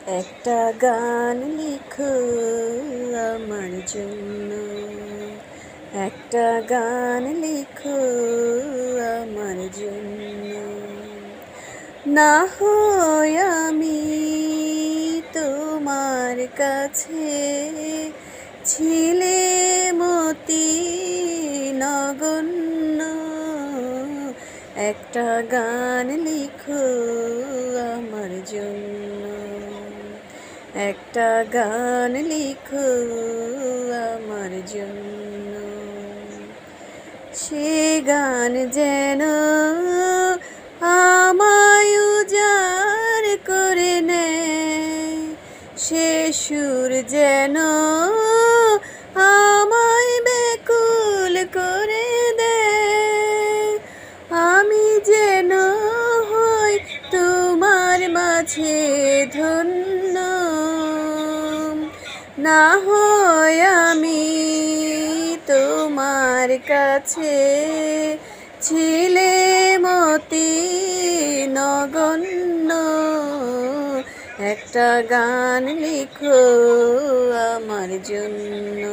একটা গান লিখো আমার জন্য, একটা গান লিখো আমার জন্য। না হয় আমি তোমার কাছে ছিলে মতি নগণ্য, একটা গান লিখো আমার জন্য, একটা গান লিখো আমার জন্য। সে গান যেন আমায় উজাড় করে নেয়, সে সুর যেন আমায় ব্যাকুল করে দেয়। আমি যেন হই তোমার মাঝে ধন্য, না হয় আমি তোমার কাছে ছিলে মতি নগণ্য, একটা গান লিখো আমার জন্য,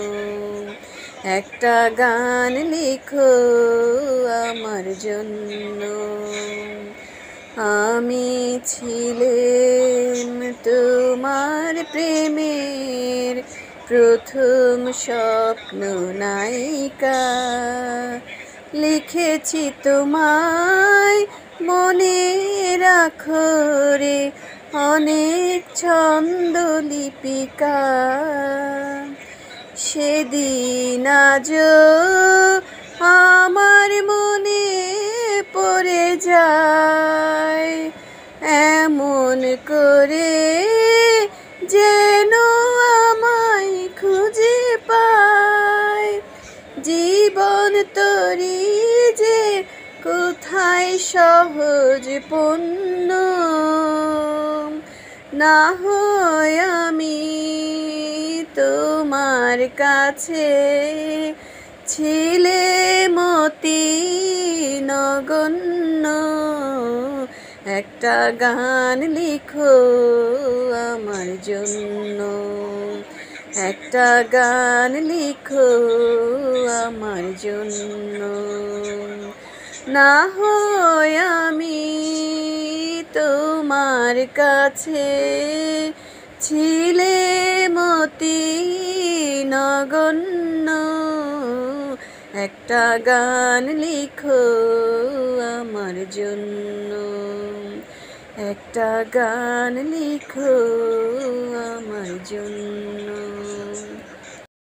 একটা গান লিখো আমার জন্য। আমি ছিলাম তোমার প্রেমের প্রথম স্বপ্ন নায়িকা, লিখেছি তোমায় মনে রাখো রে অনেক ছন্দলিপিকা। সেদিন আজও আমার মনে পড়ে যায়, এমন করে যেন আমায় খুঁজে পায়। জীবন তরি যে কোথায় সহজ পণ্য, না হয় আমি তোমার কাছে ছিলে মতি নগণ্য, একটা গান লিখো আমার জন্য, একটা গান লিখো আমার জন্য। না হয় আমি তোমার কাছে ছিলে মতি নগণ্য, একটা গান লিখো আমার জন্য, একটা গান লিখো আমার জন্য।